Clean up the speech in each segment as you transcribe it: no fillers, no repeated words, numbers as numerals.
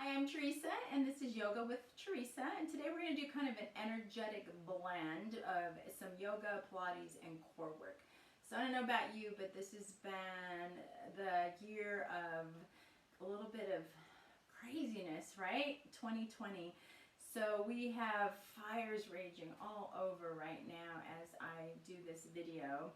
Hi, I'm Teresa, and this is Yoga with Teresa, and today we're going to do kind of an energetic blend of some yoga, Pilates, and core work. So I don't know about you, but this has been the year of a little bit of craziness, right? 2020. So we have fires raging all over right now as I do this video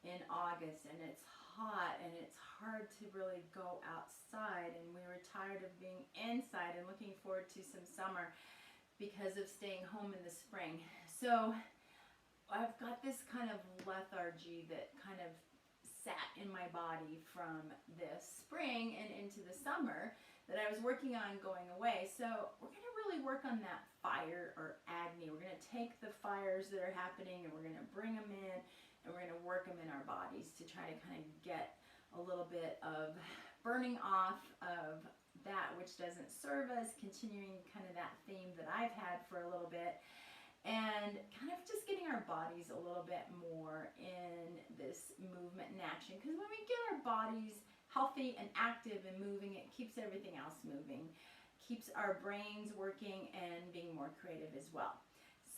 in August, and it's hot and it's hard to really go outside, and we were tired of being inside and looking forward to some summer because of staying home in the spring. So I've got this kind of lethargy that kind of sat in my body from this spring and into the summer that I was working on going away. So we're going to really work on that fire or Agni. We're going to take the fires that are happening and we're going to bring them in, and we're going to work them in our bodies to try to kind of get a little bit of burning off of that which doesn't serve us, continuing kind of that theme that I've had for a little bit, and kind of just getting our bodies a little bit more in this movement and action. Because when we get our bodies healthy and active and moving, it keeps everything else moving, keeps our brains working and being more creative as well.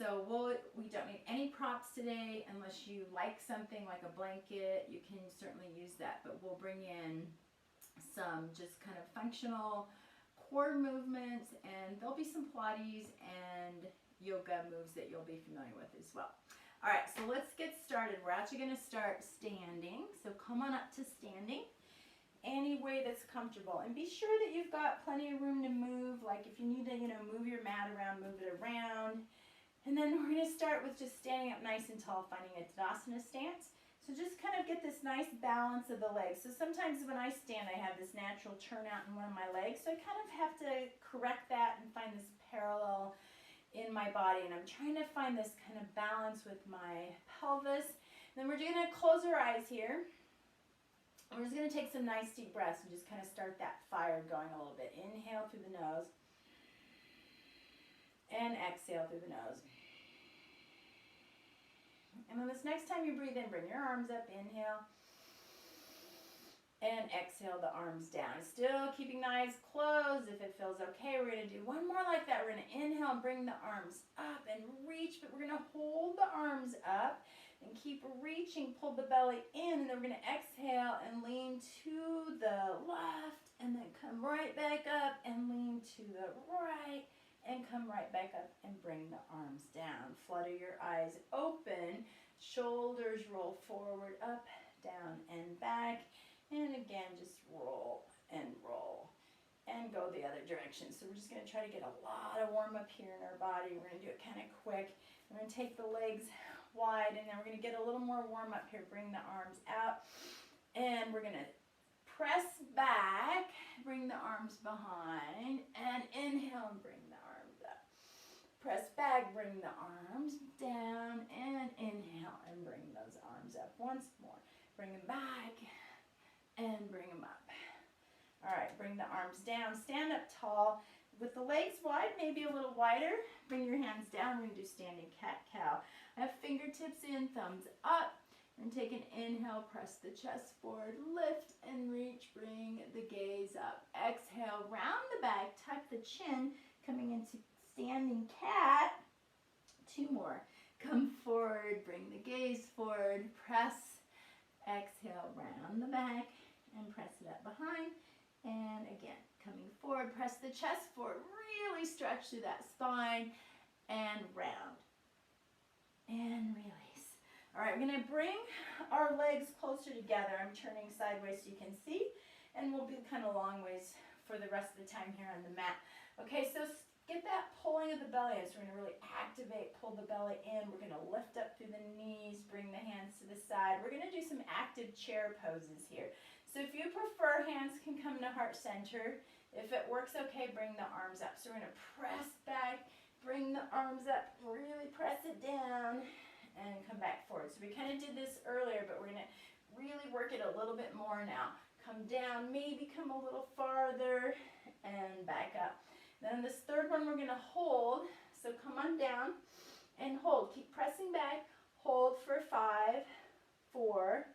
So we don't need any props today unless you like something like a blanket. You can certainly use that, but we'll bring in some just kind of functional core movements, and there'll be some Pilates and yoga moves that you'll be familiar with as well. All right, so let's get started. We're actually going to start standing. So come on up to standing any way that's comfortable, and be sure that you've got plenty of room to move. Like if you need to, move your mat around, move it around. And then we're going to start with just standing up nice and tall, finding a Tadasana stance. So just kind of get this nice balance of the legs. So sometimes when I stand, I have this natural turnout in one of my legs. So I kind of have to correct that and find this parallel in my body. And I'm trying to find this kind of balance with my pelvis. And then we're going to close our eyes here. We're just going to take some nice deep breaths and just kind of start that fire going a little bit. Inhale through the nose. And exhale through the nose. And then this next time you breathe in, bring your arms up, inhale. And exhale the arms down. Still keeping the eyes closed if it feels okay. We're going to do one more like that. We're going to inhale and bring the arms up and reach, but we're going to hold the arms up and keep reaching. Pull the belly in, and then we're going to exhale and lean to the left, and then come right back up and lean to the right. And come right back up and bring the arms down. Flutter your eyes open. Shoulders roll forward, up, down, and back. And again, just roll and go the other direction. So we're just going to try to get a lot of warm up here in our body. We're going to do it kind of quick. We're going to take the legs wide, and then we're going to get a little more warm up here. Bring the arms out. And we're going to press back. Bring the arms behind. And inhale and bring the arms up. Press back, bring the arms down, and inhale and bring those arms up once more. Bring them back and bring them up. All right, bring the arms down. Stand up tall with the legs wide, maybe a little wider. Bring your hands down. We're going to do standing cat-cow. I have fingertips in, thumbs up. And take an inhale, press the chest forward, lift and reach, bring the gaze up. Exhale, round the back, tuck the chin, coming into standing cat. Two more. Come forward, bring the gaze forward, press. Exhale, round the back, and press it up behind. And again, coming forward, press the chest forward, really stretch through that spine, and round. And release. All right, we're going to bring our legs closer together. I'm turning sideways so you can see, and we'll be kind of long ways for the rest of the time here on the mat. Okay, so get that pulling of the belly in. So we're going to really activate, pull the belly in. We're going to lift up through the knees, bring the hands to the side. We're going to do some active chair poses here. So if you prefer, hands can come to heart center. If it works okay, bring the arms up. So we're going to press back, bring the arms up, really press it down, and come back forward. So we kind of did this earlier, but we're going to really work it a little bit more now. Come down, maybe come a little farther, and back up. Then this third one we're going to hold. So come on down and hold. Keep pressing back. Hold for 5, 4,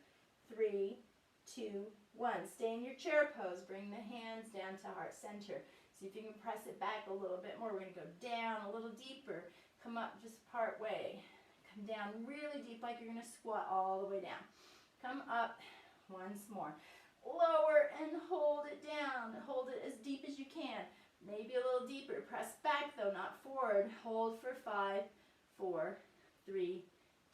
3, 2, 1. Stay in your chair pose. Bring the hands down to heart center. See if you can press it back a little bit more. We're going to go down a little deeper. Come up just part way. Come down really deep like you're going to squat all the way down. Come up once more. Lower and hold it down. Hold it as deep as you can. Maybe a little deeper. Press back though, not forward. Hold for 5, 4, 3,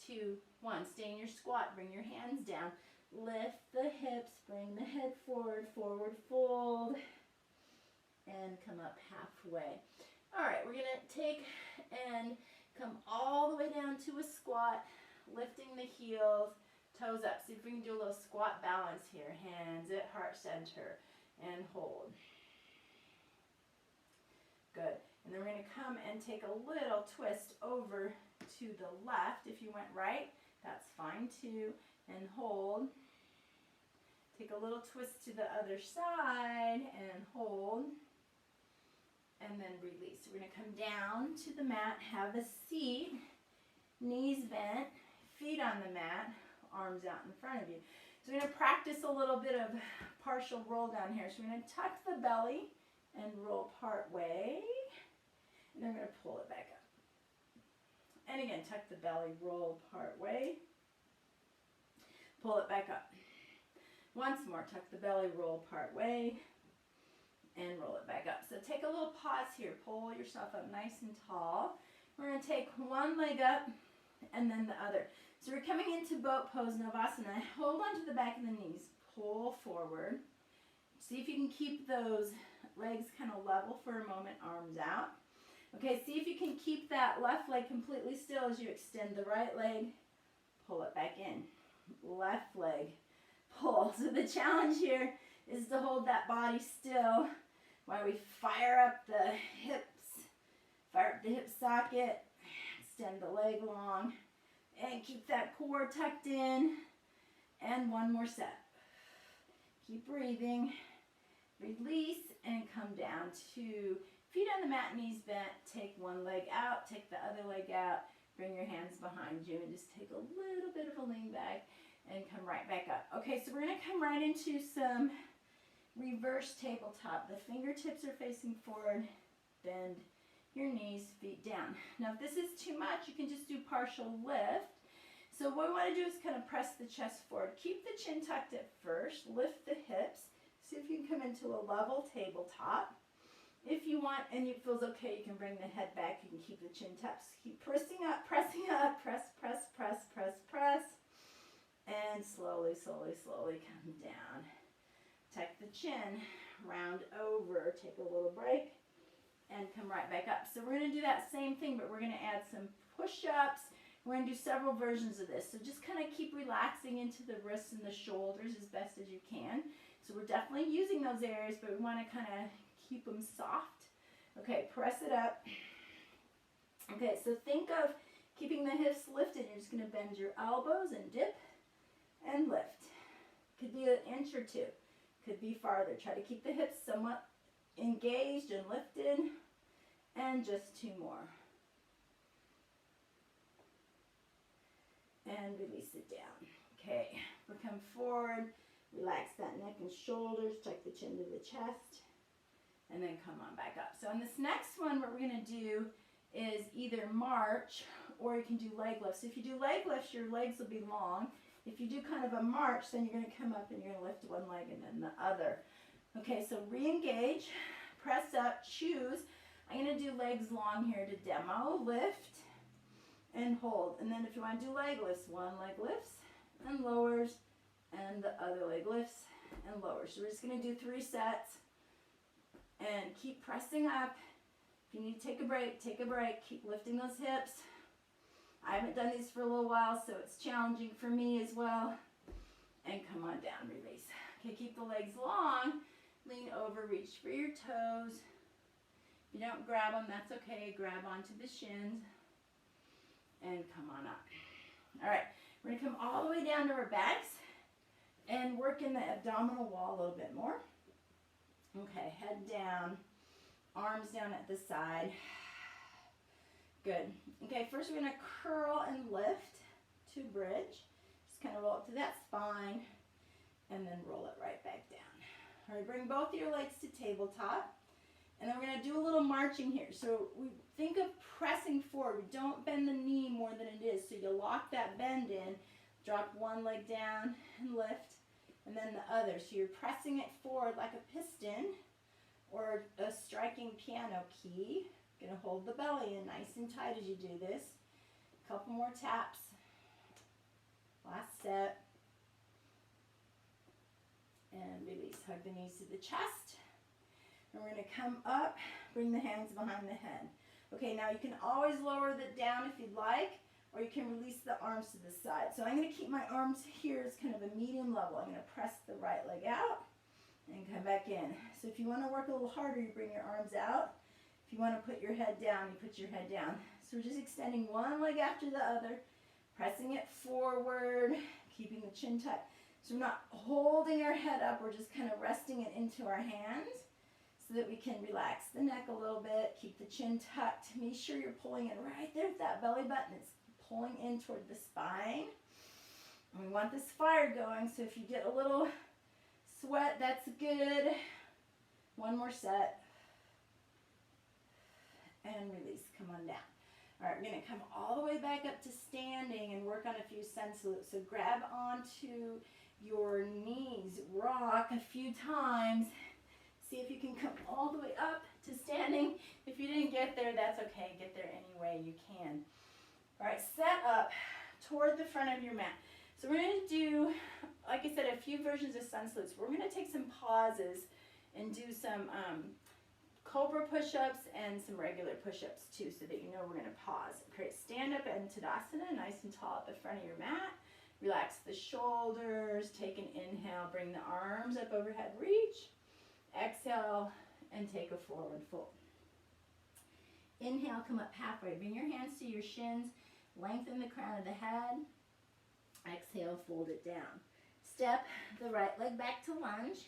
2, 1. Stay in your squat. Bring your hands down. Lift the hips. Bring the head forward. Forward fold. And come up halfway. All right, we're going to take and come all the way down to a squat, lifting the heels, toes up. See if we can do a little squat balance here. Hands at heart center and hold. Good. And then we're going to come and take a little twist over to the left. If you went right, that's fine too. And hold. Take a little twist to the other side and hold. And then release. We're going to come down to the mat, have a seat, knees bent, feet on the mat, arms out in front of you. So we're going to practice a little bit of partial roll down here. So we're going to tuck the belly and roll part way. And then we're going to pull it back up. And again, tuck the belly, roll part way. Pull it back up. Once more, tuck the belly, roll part way. And roll it back up. So take a little pause here. Pull yourself up nice and tall. We're going to take one leg up and then the other. So we're coming into boat pose, Navasana. Hold on to the back of the knees. Pull forward. See if you can keep those legs kind of level for a moment, arms out. Okay, see if you can keep that left leg completely still as you extend the right leg. Pull it back in. Left leg, pull. So the challenge here is to hold that body still while we fire up the hips, fire up the hip socket, extend the leg long, and keep that core tucked in. And one more set. Keep breathing. Release and come down to feet on the mat, knees bent. Take one leg out, take the other leg out. Bring your hands behind you and just take a little bit of a lean back and come right back up. Okay, so we're going to come right into some reverse tabletop. The fingertips are facing forward. Bend your knees, feet down. Now, if this is too much, you can just do partial lift. So what we want to do is kind of press the chest forward. Keep the chin tucked at first. Lift the hips. See if you can come into a level tabletop. If you want, and it feels okay, you can bring the head back. You can keep the chin tucked. Keep pressing up, press, press, press, press, press. And slowly, slowly, slowly come down. Tuck the chin, round over, take a little break, and come right back up. So we're going to do that same thing, but we're going to add some push-ups. We're going to do several versions of this. So just kind of keep relaxing into the wrists and the shoulders as best as you can. So we're definitely using those areas, but we want to kind of keep them soft. Okay, press it up. Okay, so think of keeping the hips lifted. You're just going to bend your elbows and dip and lift. Could be an inch or two. Could be farther. Try to keep the hips somewhat engaged and lifted. And just two more. And release it down. Okay, we'll come forward. Relax that neck and shoulders. Tuck the chin to the chest. And then come on back up. So on this next one, what we're going to do is either march or you can do leg lifts. So if you do leg lifts, your legs will be long. If you do kind of a march, then you're going to come up and you're going to lift one leg and then the other. Okay, so re-engage, press up, choose. I'm going to do legs long here to demo. Lift and hold. And then if you want to do leg lifts, one leg lifts and lowers, and the other leg lifts and lowers. So we're just going to do 3 sets. And keep pressing up. If you need to take a break, take a break. Keep lifting those hips. I haven't done these for a little while, so it's challenging for me as well. And come on down, release. Okay, keep the legs long. Lean over, reach for your toes. If you don't grab them, that's okay. Grab onto the shins. And come on up. All right, we're going to come all the way down to our backs and work in the abdominal wall a little bit more. Okay, head down, arms down at the side. Good. Okay, first we're going to curl and lift to bridge. Just kind of roll up to that spine and then roll it right back down. All right, bring both your legs to tabletop And then we're going to do a little marching here. So we think of pressing forward. Don't bend the knee more than it is. So you lock that bend in, drop one leg down and lift, and then the other. So you're pressing it forward like a piston or a striking piano key. You're going to hold the belly in nice and tight as you do this. A couple more taps. Last set. And release. Hug the knees to the chest. And we're going to come up, bring the hands behind the head. Okay, now you can always lower that down if you'd like, or you can release the arms to the side. So I'm going to keep my arms here as kind of a medium level. I'm going to press the right leg out and come back in. So if you want to work a little harder, you bring your arms out. If you want to put your head down, you put your head down. So we're just extending one leg after the other, pressing it forward, keeping the chin tucked. So we're not holding our head up, we're just kind of resting it into our hands, so that we can relax the neck a little bit, keep the chin tucked. Make sure you're pulling in right there at that belly button. It's pulling in toward the spine. And we want this fire going, so if you get a little sweat, that's good. One more set. And release, come on down. All right, we're gonna come all the way back up to standing and work on a few sun salutes. So grab onto your knees, rock a few times. See if you can come all the way up to standing. If you didn't get there, that's okay. Get there any way you can. All right, set up toward the front of your mat. So we're going to do, like I said, a few versions of sun salutes. We're going to take some pauses and do some cobra push-ups and some regular push-ups too, so that you know we're going to pause. Okay, stand up in Tadasana, nice and tall at the front of your mat. Relax the shoulders. Take an inhale. Bring the arms up overhead. Reach. Exhale and take a forward fold. Inhale, come up halfway. Bring your hands to your shins. Lengthen the crown of the head. Exhale, fold it down. Step the right leg back to lunge.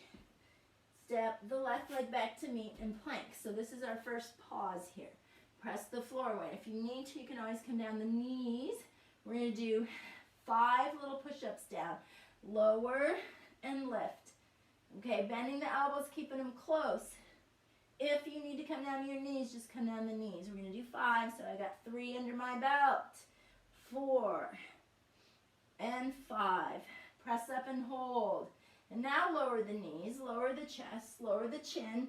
Step the left leg back to meet in plank. So this is our first pause here. Press the floor away. If you need to, you can always come down the knees. We're going to do 5 little push-ups down. Lower and lift. Okay, bending the elbows, keeping them close. If you need to come down to your knees, just come down the knees. We're going to do 5, so I got 3 under my belt. 4 and 5. Press up and hold. And now lower the knees, lower the chest, lower the chin,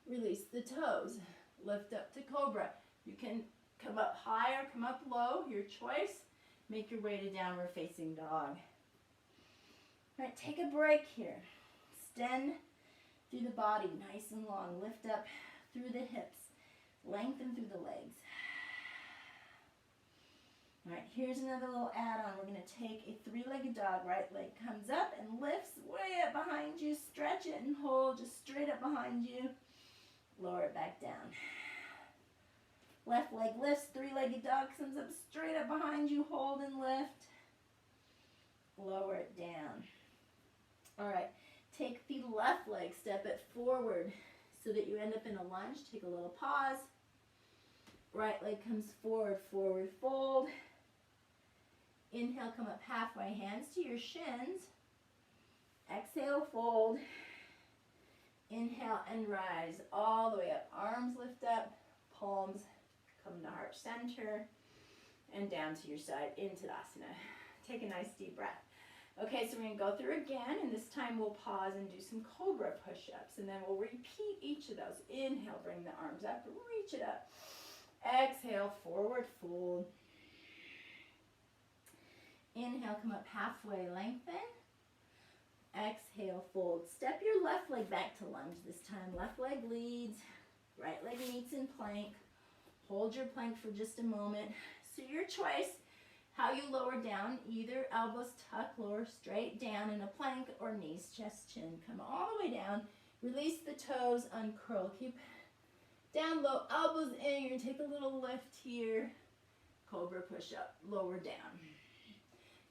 release the toes. Lift up to cobra. You can come up high or come up low, your choice. Make your way to downward facing dog. All right, take a break here. Extend through the body, nice and long. Lift up through the hips. Lengthen through the legs. All right, here's another little add-on. We're going to take a 3-legged dog. Right leg comes up and lifts way up behind you. Stretch it and hold just straight up behind you. Lower it back down. Left leg lifts. 3-legged dog comes up straight up behind you. Hold and lift. Lower it down. All right. Take the left leg, step it forward so that you end up in a lunge. Take a little pause. Right leg comes forward, forward fold. Inhale, come up halfway, hands to your shins. Exhale, fold. Inhale and rise all the way up. Arms lift up, palms come to heart center, and down to your side in Tadasana. Take a nice deep breath. Okay, so we're going to go through again, and this time we'll pause and do some cobra push-ups, and then we'll repeat each of those. Inhale, bring the arms up, reach it up. Exhale, forward fold. Inhale, come up halfway, lengthen. Exhale, fold. Step your left leg back to lunge this time. Left leg leads, right leg meets in plank. Hold your plank for just a moment. So your choice. How you lower down, either elbows tuck, lower straight down in a plank, or knees, chest, chin. Come all the way down. Release the toes, uncurl. Keep down low, elbows in. You're going to take a little lift here. Cobra push up, lower down.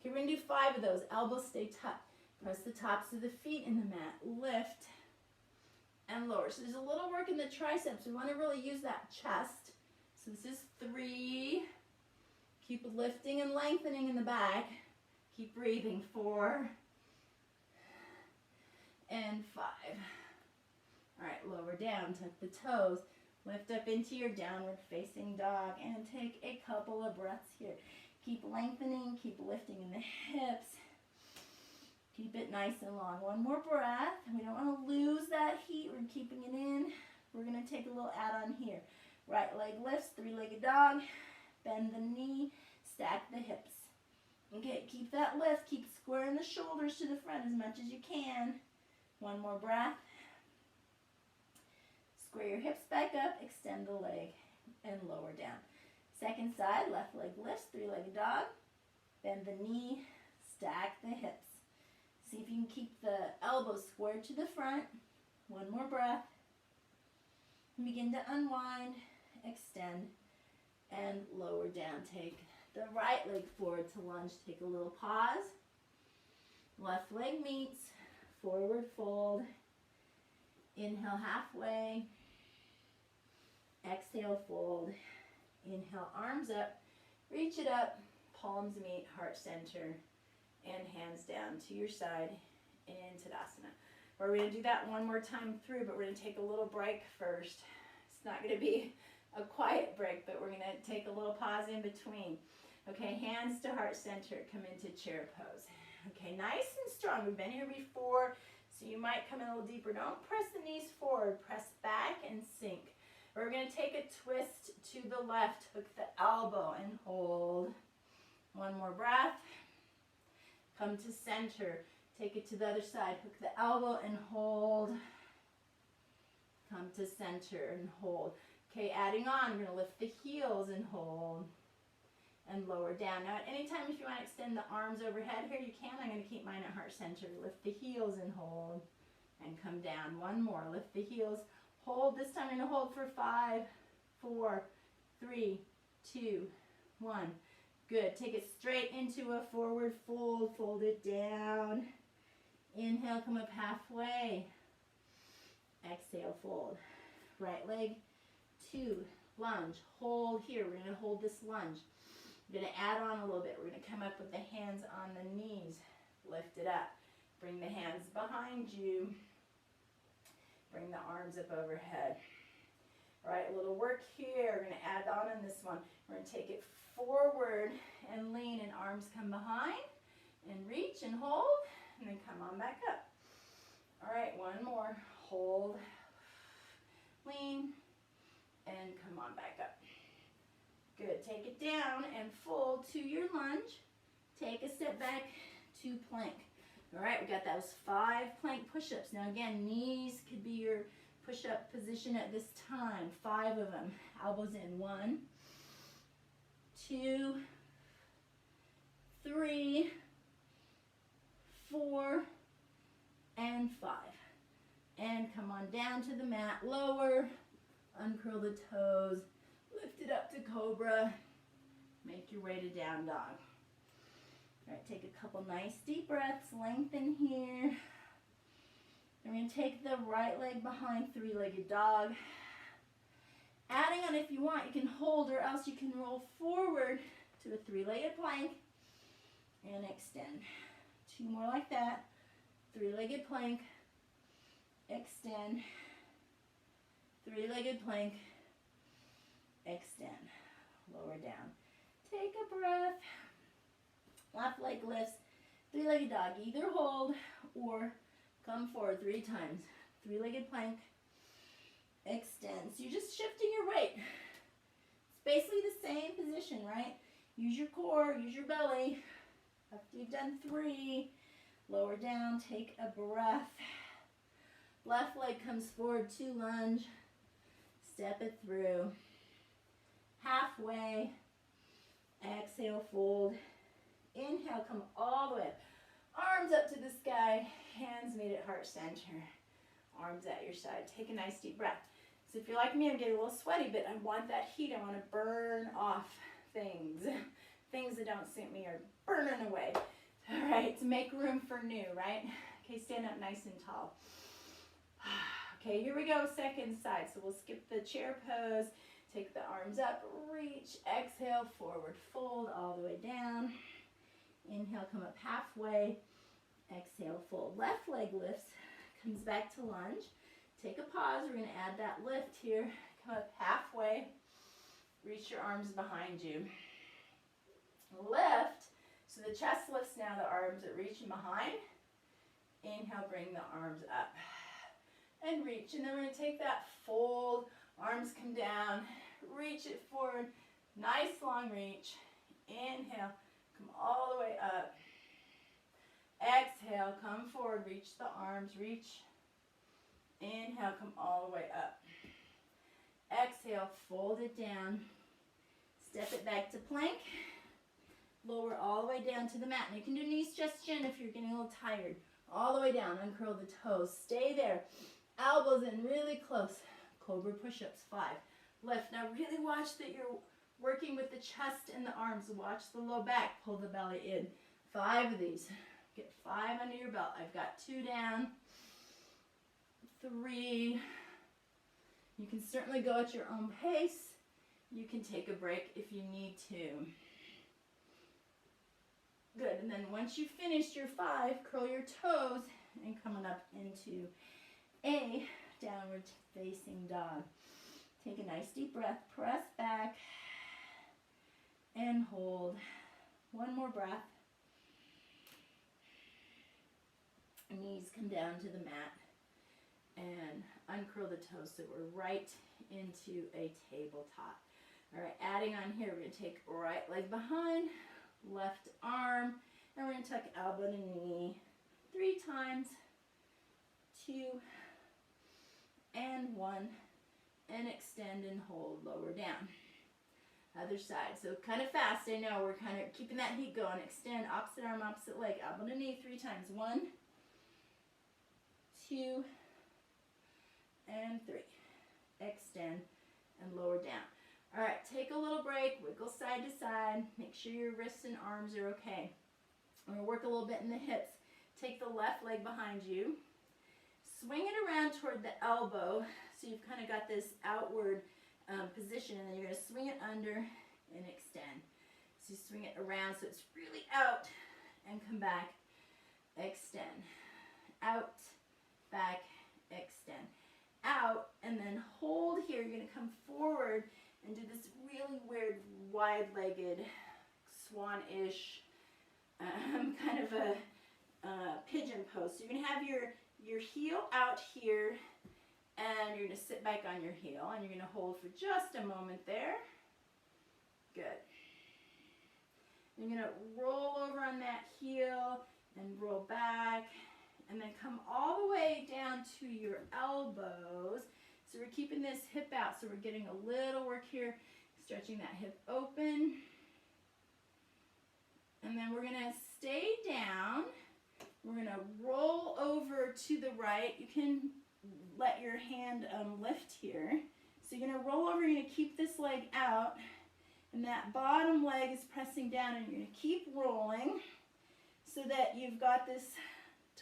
Okay, we're going to do 5 of those. Elbows stay tucked. Press the tops of the feet in the mat. Lift and lower. So there's a little work in the triceps. We want to really use that chest. So this is 3. Keep lifting and lengthening in the back. Keep breathing. 4 and 5. All right, lower down, tuck the toes. Lift up into your downward facing dog and take a couple of breaths here. Keep lengthening, keep lifting in the hips. Keep it nice and long. One more breath. We don't want to lose that heat. We're keeping it in. We're going to take a little add-on here. Right leg lifts, three-legged dog. Bend the knee, stack the hips. Okay, keep that lift. Keep squaring the shoulders to the front as much as you can. One more breath. Square your hips back up, extend the leg, and lower down. Second side, left leg lifts, three-legged dog. Bend the knee, stack the hips. See if you can keep the elbows squared to the front. One more breath. Begin to unwind, extend, and lower down. Take the right leg forward to lunge. Take a little pause. Left leg meets, forward fold. Inhale halfway. Exhale, fold. Inhale, arms up. Reach it up. Palms meet, heart center. And hands down to your side in Tadasana. We're going to do that one more time through, but we're going to take a little break first. It's not going to be a quiet break, but we're going to take a little pause in between. Okay, hands to heart center. Come into chair pose. Okay, nice and strong. We've been here before, so you might come in a little deeper. Don't press the knees forward. Press back and sink. We're going to take a twist to the left. Hook the elbow and hold. One more breath. Come to center. Take it to the other side. Hook the elbow and hold. Come to center and hold. Okay, adding on, we're going to lift the heels and hold. And lower down. Now, at any time, if you want to extend the arms overhead here, you can. I'm going to keep mine at heart center. Lift the heels and hold. And come down. One more. Lift the heels. Hold. This time, we're going to hold for 5, 4, 3, 2, 1. Good. Take it straight into a forward fold. Fold it down. Inhale, come up halfway. Exhale, fold. Right leg, 2, lunge. Hold here. We're going to hold this lunge. We're going to add on a little bit. We're going to come up with the hands on the knees. Lift it up. Bring the hands behind you. Bring the arms up overhead. All right, a little work here. We're going to add on this one. We're going to take it forward and lean, and arms come behind, and reach and hold, and then come on back up. All right, one more. Hold, lean, and come on back up. Good. Take it down and fold to your lunge. Take a step back to plank. All right, we got those 5 plank push-ups. Now again, knees could be your push-up position at this time. 5 of them. Elbows in. 1, 2, 3, 4, and 5. And come on down to the mat. Lower. Uncurl the toes. Lift it up to cobra. Make your way to down dog. All right, take a couple nice deep breaths. Lengthen here. We're going to take the right leg behind, three-legged dog. Adding on if you want, you can hold, or else you can roll forward to a three-legged plank and extend. 2 more like that. Three-legged plank, extend. Three-legged plank, extend. Lower down. Take a breath. Left leg lifts. Three-legged dog. Either hold or come forward 3 times. Three-legged plank, extend. So you're just shifting your weight. It's basically the same position, right? Use your core, use your belly. After you've done 3, lower down, take a breath. Left leg comes forward to lunge. Step it through. Halfway. Exhale, fold. Inhale, come all the way up. Arms up to the sky. Hands meet at heart center. Arms at your side. Take a nice deep breath. So if you're like me, I'm getting a little sweaty, but I want that heat. I want to burn off things. Things that don't suit me are burning away. All right, to make room for new, right? Okay, stand up nice and tall. Okay, here we go, second side. So we'll skip the chair pose. Take the arms up, reach, exhale, forward fold all the way down. Inhale, come up halfway. Exhale, fold. Left leg lifts, comes back to lunge. Take a pause. We're going to add that lift here. Come up halfway. Reach your arms behind you. Lift. So the chest lifts now, the arms are reaching behind. Inhale, bring the arms up. And reach. And then we're going to take that fold. Arms come down. Reach it forward. Nice long reach. Inhale. Come all the way up. Exhale. Come forward. Reach the arms. Reach. Inhale. Come all the way up. Exhale. Fold it down. Step it back to plank. Lower all the way down to the mat. And you can do knees, chest, chin if you're getting a little tired. All the way down. Uncurl the toes. Stay there. Elbows in really close. Cobra push-ups. 5. Lift. Now really watch that you're working with the chest and the arms. Watch the low back. Pull the belly in. 5 of these. Get 5 under your belt. I've got 2 down. 3. You can certainly go at your own pace. You can take a break if you need to. Good. And then once you've finished your 5, curl your toes and coming up into a downward facing dog. Take a nice deep breath. Press back and hold. One more breath. Knees come down to the mat and uncurl the toes so we're right into a tabletop. All right, adding on here, we're going to take right leg behind, left arm, and we're going to tuck elbow to knee 3 times, 2, and 1, and extend and hold, lower down. Other side, so kind of fast, I know, we're kind of keeping that heat going. Extend, opposite arm, opposite leg, elbow to knee 3 times, 1, 2, and 3. Extend and lower down. All right, take a little break, wiggle side to side, make sure your wrists and arms are okay. We're going to work a little bit in the hips. Take the left leg behind you, swing it around toward the elbow, so you've kind of got this outward position, and then you're going to swing it under and extend. So you swing it around so it's really out and come back, extend, out, back, extend, out, and then hold here. You're going to come forward and do this really weird wide-legged swan-ish kind of a pigeon pose. So you're going to have your heel out here, and you're going to sit back on your heel, and you're going to hold for just a moment there. Good. You're going to roll over on that heel and roll back, and then come all the way down to your elbows. So we're keeping this hip out, so we're getting a little work here, stretching that hip open. And then we're going to stay down. We're going to roll over to the right. You can let your hand lift here. So you're going to roll over, you're going to keep this leg out, and that bottom leg is pressing down, and you're going to keep rolling so that you've got this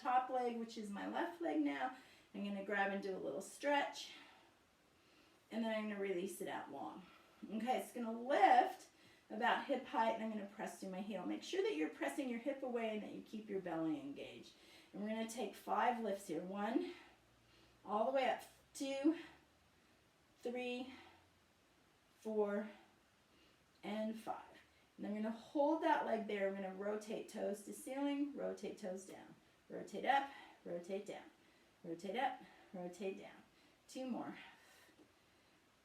top leg, which is my left leg now. I'm going to grab and do a little stretch, and then I'm going to release it out long. Okay, it's going to lift about hip height, and I'm going to press through my heel. Make sure that you're pressing your hip away and that you keep your belly engaged. And we're going to take 5 lifts here. 1, all the way up. 2, 3, 4, and 5. And then we're going to hold that leg there. We're going to rotate toes to ceiling, rotate toes down. Rotate up, rotate down. Rotate up, rotate down. 2 more.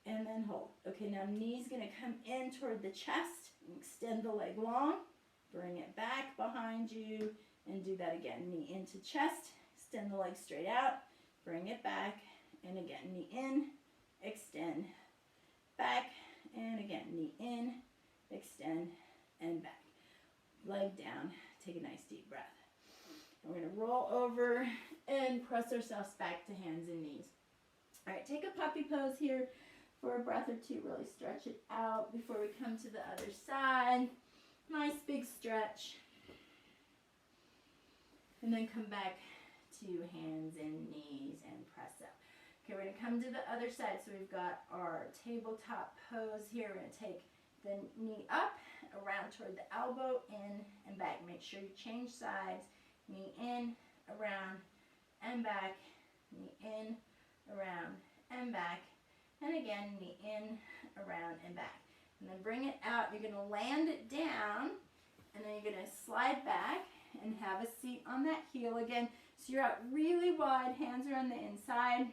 And then hold. Okay, now knee's going to come in toward the chest. Extend the leg long. Bring it back behind you. And do that again. Knee into chest. Extend the leg straight out. Bring it back. And again, knee in. Extend. Back. And again, knee in. Extend. And back. Leg down. Take a nice deep breath. And we're going to roll over and press ourselves back to hands and knees. All right, take a puppy pose here for a breath or 2. Really stretch it out before we come to the other side. Nice big stretch. And then come back to hands and knees and press up. Okay, we're going to come to the other side. So we've got our tabletop pose here. We're going to take the knee up, around toward the elbow, in and back. Make sure you change sides. Knee in, around, and back. Knee in, around, and back. And again, knee in, around, and back. And then bring it out. You're going to land it down, and then you're going to slide back and have a seat on that heel again. So you're out really wide, hands are on the inside.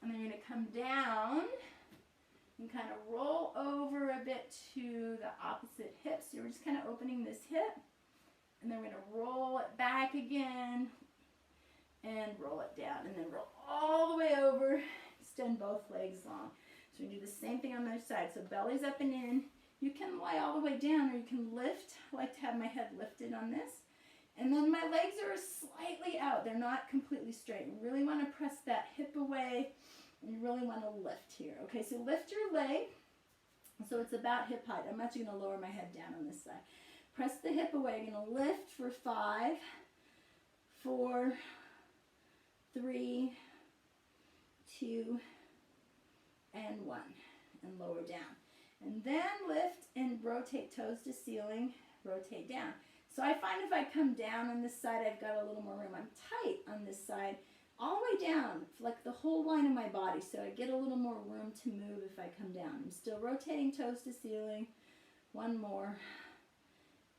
And then you're going to come down and kind of roll over a bit to the opposite hip. So we're just kind of opening this hip. And then we're going to roll it back again and roll it down. And then roll all the way over. Extend both legs long. So we do the same thing on the other side. So belly's up and in. You can lie all the way down, or you can lift. I like to have my head lifted on this. And then my legs are slightly out. They're not completely straight. You really want to press that hip away, and you really want to lift here. Okay, so lift your leg so it's about hip height. I'm actually going to lower my head down on this side. Press the hip away. You're going to lift for 5, 4, 3, 2, and 1, and lower down. And then lift and rotate toes to ceiling, rotate down. So I find if I come down on this side, I've got a little more room. I'm tight on this side, all the way down, like the whole line of my body, so I get a little more room to move if I come down. I'm still rotating toes to ceiling. One more,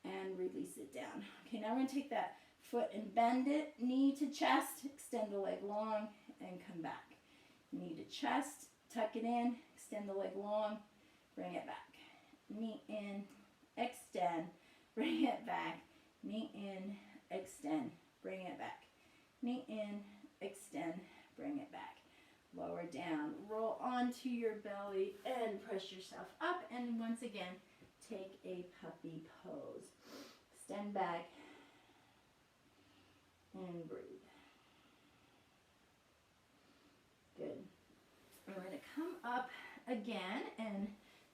and release it down. Okay, now we're going to take that foot and bend it, knee to chest, extend the leg long, and come back. Knee to chest, tuck it in, extend the leg long, bring it back. Knee in, extend, bring it back. Knee in, extend, bring it back. Knee in, extend, bring it back. Lower down, roll onto your belly and press yourself up. And once again, take a puppy pose. Extend back and breathe. Good. We're going to come up again, and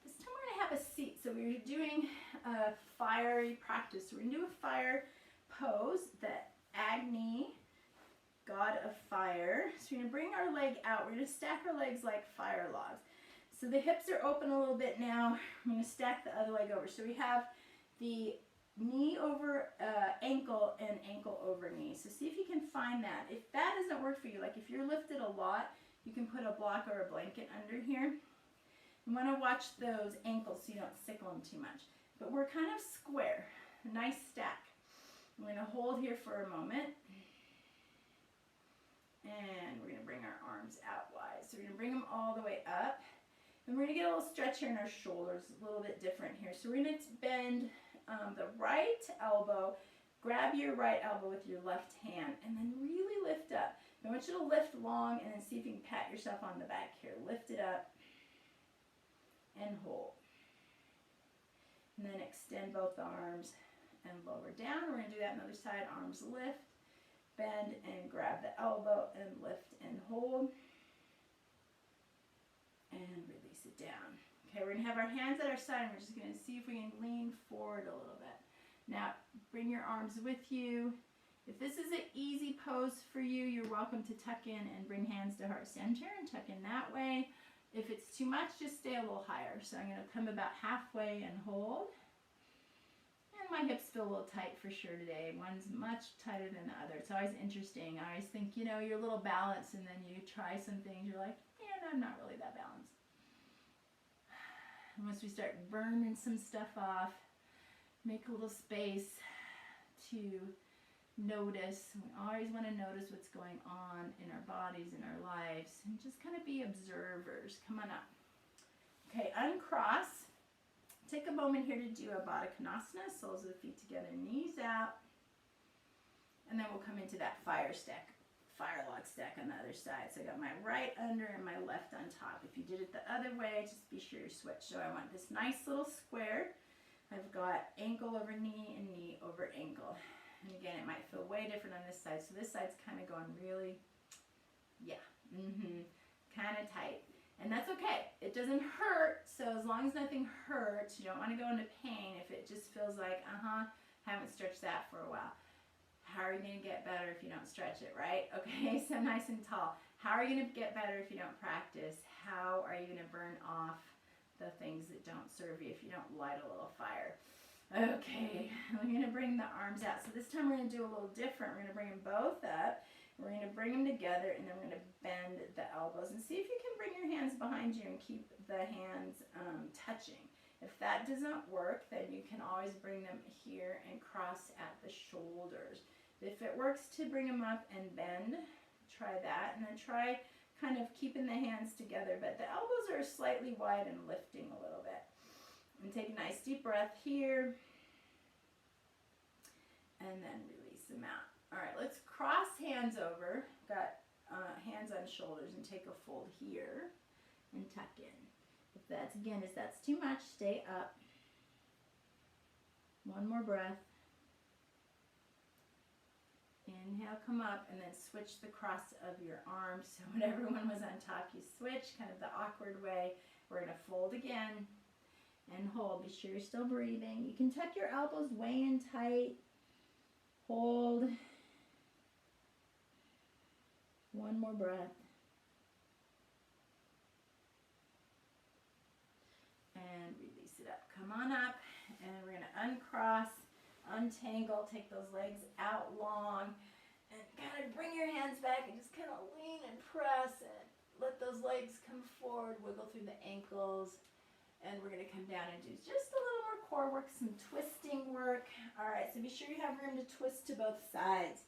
this time we're going to have a seat. So we're doing a fiery practice. We're going to do a fire pose, the Agni, God of Fire. So we're going to bring our leg out. We're going to stack our legs like fire logs. So the hips are open a little bit now. I'm going to stack the other leg over. So we have the knee over ankle and ankle over knee. So see if you can find that. If that doesn't work for you, like if you're lifted a lot, you can put a block or a blanket under here. You want to watch those ankles so you don't sickle them too much. But we're kind of square, a nice stack. I'm going to hold here for a moment. And we're going to bring our arms out wide. So we're going to bring them all the way up. And we're going to get a little stretch here in our shoulders, a little bit different here. So we're going to bend the right elbow, grab your right elbow with your left hand, and then really lift up. I want you to lift long and then see if you can pat yourself on the back here. Lift it up and hold. And then extend both arms and lower down. We're going to do that on the other side. Arms lift, bend, and grab the elbow and lift and hold. And release it down. Okay, we're going to have our hands at our side, and we're just going to see if we can lean forward a little bit. Now, bring your arms with you. If this is an easy pose for you, you're welcome to tuck in and bring hands to heart center and tuck in that way. If it's too much, just stay a little higher. So I'm going to come about halfway and hold. And my hips feel a little tight for sure today. One's much tighter than the other. It's always interesting. I always think, you know, you're a little balanced, and then you try some things, you're like, yeah, no, I'm not really that balanced. And once we start burning some stuff off, make a little space to notice. We always want to notice what's going on in our bodies, in our lives, and just kind of be observers. Come on up. Okay, uncross. Take a moment here to do a Baddha Konasana, soles of the feet together, knees out. And then we'll come into that fire log stack on the other side. So I got my right under and my left on top. If you did it the other way, just be sure you switch. So I want this nice little square. I've got ankle over knee and knee over ankle. And again, it might feel way different on this side. So this side's kind of going really, kind of tight. And that's okay. It doesn't hurt. So as long as nothing hurts, you don't want to go into pain if it just feels like, haven't stretched that for a while. How are you going to get better if you don't stretch it, right? Okay, so nice and tall. How are you going to get better if you don't practice? How are you going to burn off the things that don't serve you if you don't light a little fire? Okay, we're going to bring the arms out. So this time we're going to do a little different. We're going to bring them both up. We're going to bring them together, and then we're going to bend bend the elbows, and see if you can bring your hands behind you and keep the hands touching. If that doesn't work, then you can always bring them here and cross at the shoulders. If it works to bring them up and bend, try that, and then try kind of keeping the hands together, but the elbows are slightly wide and lifting a little bit. And take a nice deep breath here, and then release them out. All right, let's cross hands over. Got hands on shoulders, and take a fold here and tuck in. If that's, again, if that's too much, stay up. One more breath. Inhale, come up, and then switch the cross of your arms. So when everyone was on top, you switch, kind of the awkward way. We're going to fold again and hold. Be sure you're still breathing. You can tuck your elbows way in tight. Hold. One more breath. And release it up. Come on up, and we're going to uncross, untangle, take those legs out long, and kind of bring your hands back and just kind of lean and press and let those legs come forward, wiggle through the ankles, and we're going to come down and do just a little more core work, some twisting work. All right, so be sure you have room to twist to both sides.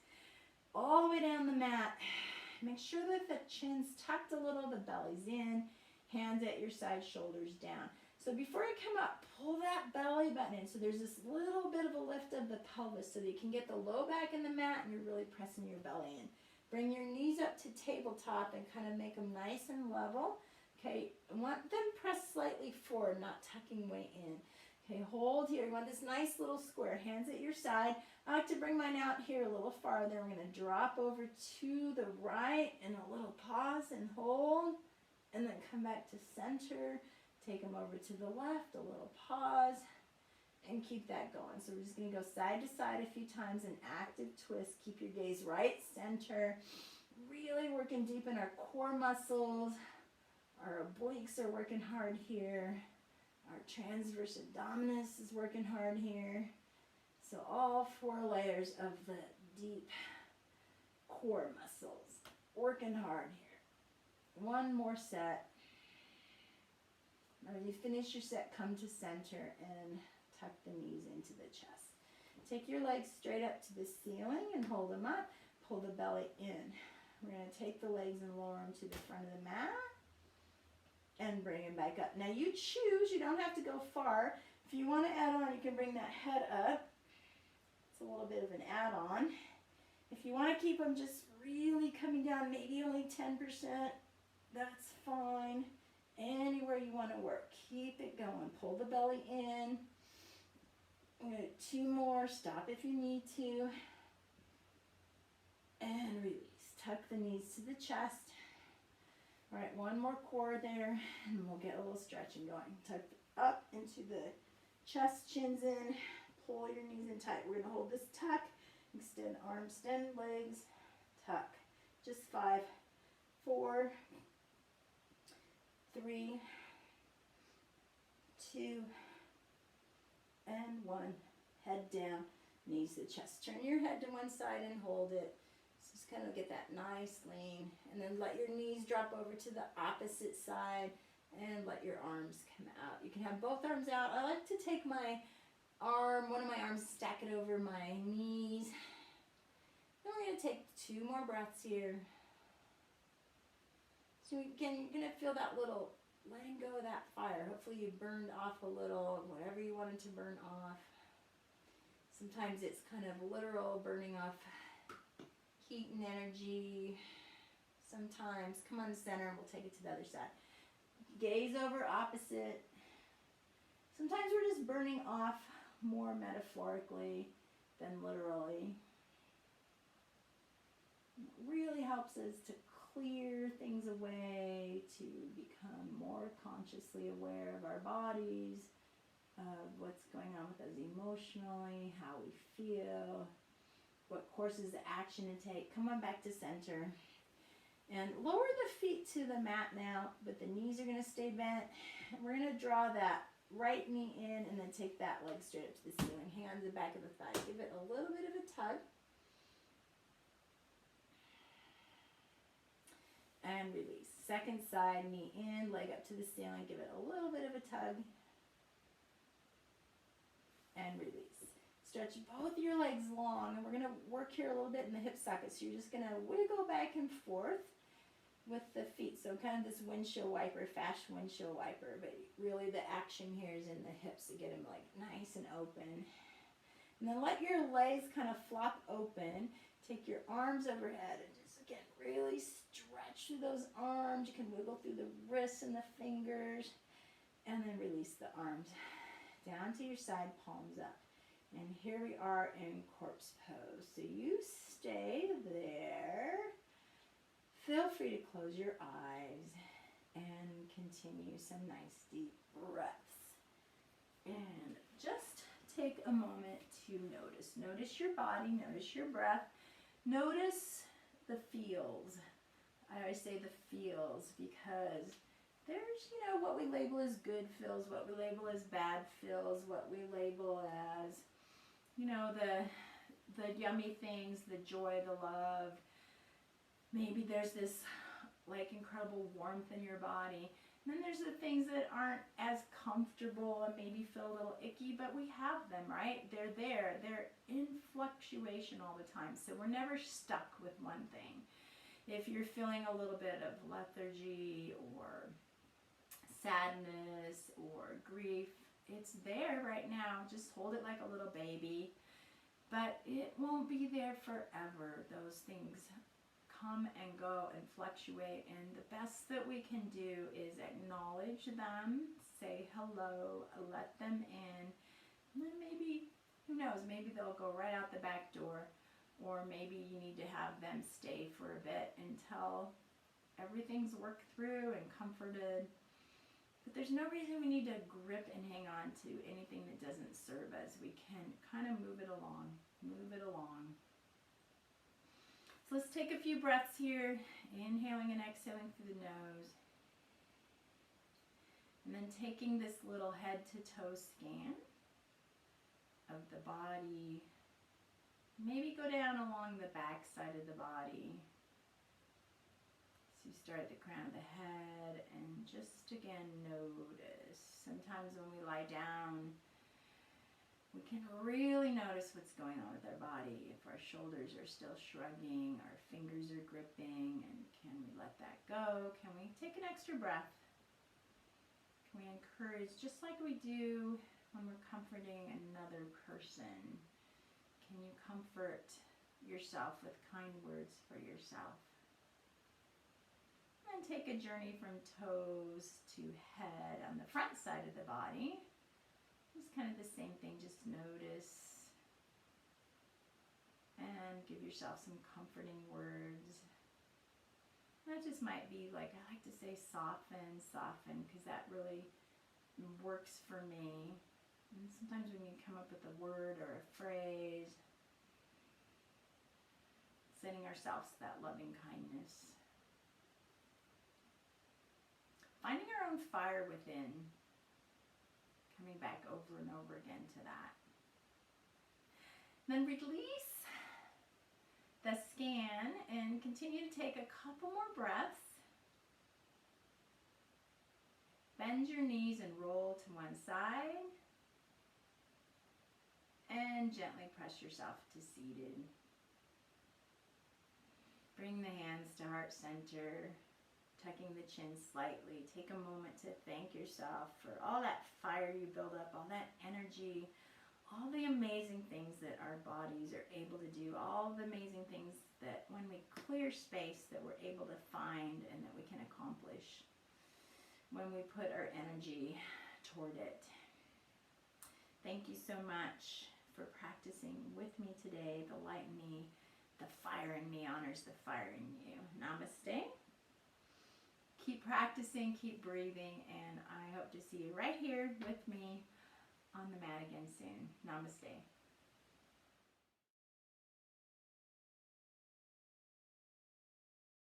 All the way down the mat. Make sure that the chin's tucked a little, the belly's in, hands at your side, shoulders down. So before you come up, pull that belly button in. So there's this little bit of a lift of the pelvis so that you can get the low back in the mat and you're really pressing your belly in. Bring your knees up to tabletop and kind of make them nice and level. Okay, I want them pressed slightly forward, not tucking way in. Okay, hold here. You want this nice little square. Hands at your side. I like to bring mine out here a little farther. We're going to drop over to the right and a little pause and hold. And then come back to center. Take them over to the left, a little pause, and keep that going. So we're just going to go side to side a few times, an active twist. Keep your gaze right center. Really working deep in our core muscles. Our obliques are working hard here. Our transverse abdominis is working hard here. So all 4 layers of the deep core muscles working hard here. One more set. Now when you finish your set, come to center and tuck the knees into the chest. Take your legs straight up to the ceiling and hold them up. Pull the belly in. We're going to take the legs and lower them to the front of the mat and bring them back up. Now you choose. You don't have to go far. If you want to add on, you can bring that head up. It's a little bit of an add-on. If you want to keep them just really coming down, maybe only 10%, that's fine. Anywhere you want to work, keep it going. Pull the belly in. I'm going to do 2 more. Stop if you need to. And release. Tuck the knees to the chest. All right, 1 more core there, and we'll get a little stretching going. Tuck up into the chest, chins in. Pull your knees in tight. We're going to hold this tuck. Extend arms, extend legs. Tuck. Just 5, 4, 3, 2, and 1. Head down, knees to the chest. Turn your head to one side and hold it. Just kind of get that nice lean. And then let your knees drop over to the opposite side and let your arms come out. You can have both arms out. I like to take my arm, one of my arms, stack it over my knees. Then we're going to take 2 more breaths here. So again, you're going to feel that little letting go of that fire. Hopefully you burned off a little, whatever you wanted to burn off. Sometimes it's kind of literal burning off heat and energy. Sometimes, come on the center and we'll take it to the other side. Gaze over opposite. Sometimes we're just burning off more metaphorically than literally. It really helps us to clear things away, to become more consciously aware of our bodies, of what's going on with us emotionally, how we feel, what courses of action to take. Come on back to center. And lower the feet to the mat now, but the knees are going to stay bent. And we're going to draw that right knee in and then take that leg straight up to the ceiling. Hands at the back of the thigh. Give it a little bit of a tug. And and release. Second side, knee in, leg up to the ceiling, give it a little bit of a tug, and release. Stretch both your legs long, and we're going to work here a little bit in the hip socket, so you're just going to wiggle back and forth with the feet. So kind of this windshield wiper, fast windshield wiper, but really the action here is in the hips to get them like nice and open. And then let your legs kind of flop open. Take your arms overhead and just, again, really stretch through those arms. You can wiggle through the wrists and the fingers. And then release the arms down to your side, palms up. And here we are in corpse pose. So you stay there. Feel free to close your eyes and continue some nice deep breaths. And just take a moment to notice. Notice your body, notice your breath. Notice the feels. I always say the feels because there's, what we label as good feels, what we label as bad feels, what we label as, the yummy things, the joy, the love. Maybe there's this like incredible warmth in your body. And then there's the things that aren't as comfortable and maybe feel a little icky, but we have them, right? They're there. They're in fluctuation all the time. So we're never stuck with one thing. If you're feeling a little bit of lethargy or sadness or grief, it's there right now. Just hold it like a little baby. But it won't be there forever. Those things come and go and fluctuate, and the best that we can do is acknowledge them, say hello, let them in, and then maybe, who knows, maybe they'll go right out the back door, or maybe you need to have them stay for a bit until everything's worked through and comforted. But there's no reason we need to grip and hang on to anything that doesn't serve us. We can kind of move it along, move it along. So let's take a few breaths here, inhaling and exhaling through the nose. And then taking this little head to toe scan of the body. Maybe go down along the back side of the body. So you start at the crown of the head and just again notice. Sometimes when we lie down, we can really notice what's going on with our body. If our shoulders are still shrugging, our fingers are gripping, and can we let that go? Can we take an extra breath? Can we encourage, just like we do when we're comforting another person? Can you comfort yourself with kind words for yourself? And take a journey from toes to head on the front side of the body. It's kind of the same thing, just notice and give yourself some comforting words. That just might be like, I like to say soften, soften, because that really works for me. And sometimes when you come up with a word or a phrase, sending ourselves that loving kindness. Finding our own fire within. Coming back over and over again to that. Then release the scan and continue to take a couple more breaths. Bend your knees and roll to one side. And gently press yourself to seated. Bring the hands to heart center. Tucking the chin slightly. Take a moment to thank yourself for all that fire you build up, all that energy, all the amazing things that our bodies are able to do, all the amazing things that when we clear space that we're able to find and that we can accomplish when we put our energy toward it. Thank you so much for practicing with me today. The light in me, the fire in me honors the fire in you. Namaste. Keep practicing, keep breathing, and I hope to see you right here with me on the mat again soon. Namaste.